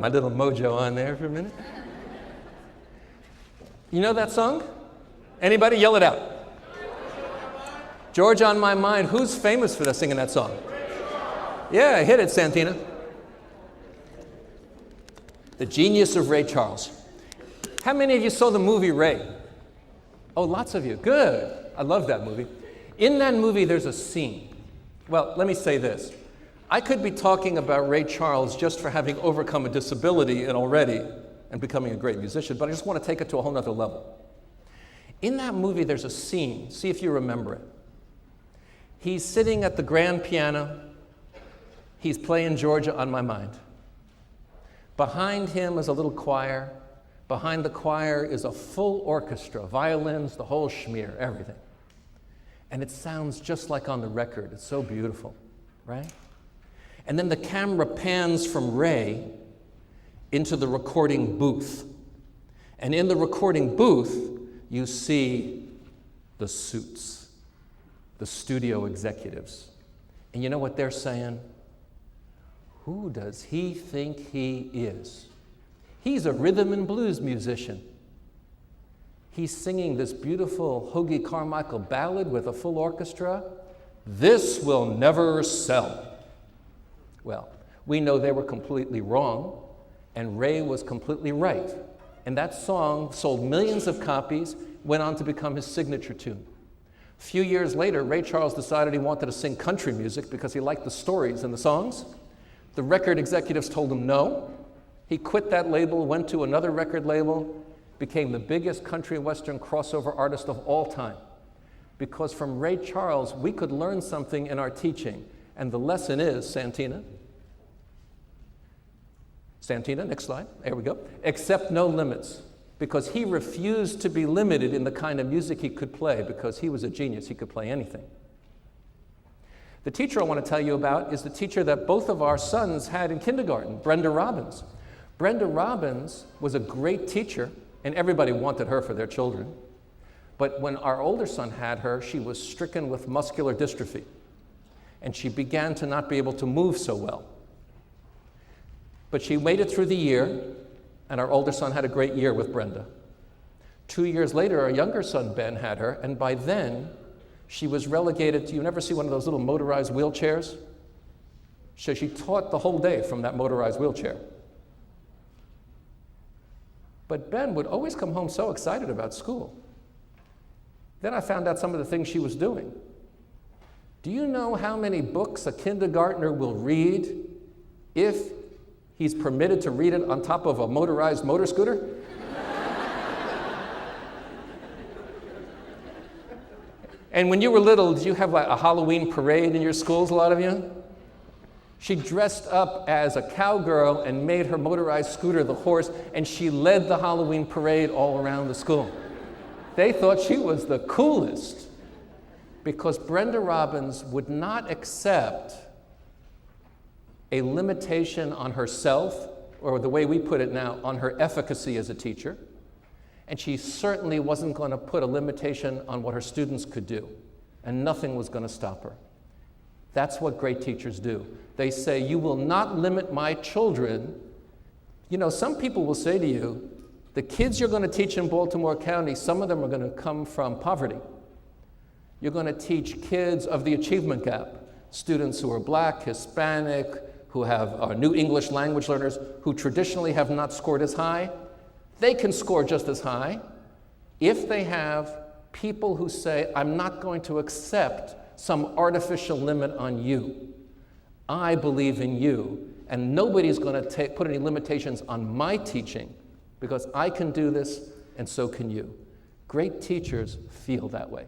my little mojo on there for a minute. You know that song? Anybody? Yell it out. George on My Mind. Who's famous for singing that song? Yeah, hit it, Santina. The genius of Ray Charles. How many of you saw the movie Ray? Oh, lots of you. Good. I love that movie. In that movie, there's a scene. Well, let me say this. I could be talking about Ray Charles just for having overcome a disability and becoming a great musician, but I just want to take it to a whole nother level. In that movie, there's a scene. See if you remember it. He's sitting at the grand piano. He's playing Georgia on My Mind. Behind him is a little choir. Behind the choir is a full orchestra, violins, the whole schmear, everything. And it sounds just like on the record. It's so beautiful, right? And then the camera pans from Ray into the recording booth. And in the recording booth, you see the suits, the studio executives. And you know what they're saying? Who does he think he is? He's a rhythm and blues musician. He's singing this beautiful Hoagie Carmichael ballad with a full orchestra. This will never sell. Well, we know they were completely wrong, and Ray was completely right. And that song sold millions of copies, went on to become his signature tune. A few years later, Ray Charles decided he wanted to sing country music because he liked the stories in the songs. The record executives told him no. He quit that label, went to another record label, became the biggest country and western crossover artist of all time. Because from Ray Charles, we could learn something in our teaching. And the lesson is, Santina, next slide, there we go. Accept no limits. Because he refused to be limited in the kind of music he could play, because he was a genius, he could play anything. The teacher I want to tell you about is the teacher that both of our sons had in kindergarten, Brenda Robbins. Brenda Robbins was a great teacher, and everybody wanted her for their children. But when our older son had her, she was stricken with muscular dystrophy, and she began to not be able to move so well. But she made it through the year, and our older son had a great year with Brenda. 2 years later, our younger son, Ben, had her, and by then, she was relegated to, you never see one of those little motorized wheelchairs? So she taught the whole day from that motorized wheelchair. But Ben would always come home so excited about school. Then I found out some of the things she was doing. Do you know how many books a kindergartner will read if he's permitted to read it on top of a motorized motor scooter? And when you were little, did you have like a Halloween parade in your schools, a lot of you? She dressed up as a cowgirl and made her motorized scooter the horse, and she led the Halloween parade all around the school. They thought she was the coolest because Brenda Robbins would not accept a limitation on herself, or the way we put it now, on her efficacy as a teacher. And she certainly wasn't going to put a limitation on what her students could do. And nothing was going to stop her. That's what great teachers do. They say, you will not limit my children. You know, some people will say to you, the kids you're going to teach in Baltimore County, some of them are going to come from poverty. You're going to teach kids of the achievement gap, students who are Black, Hispanic, who have new English language learners, who traditionally have not scored as high. They can score just as high if they have people who say, I'm not going to accept some artificial limit on you. I believe in you, and nobody's going to put any limitations on my teaching because I can do this, and so can you. Great teachers feel that way.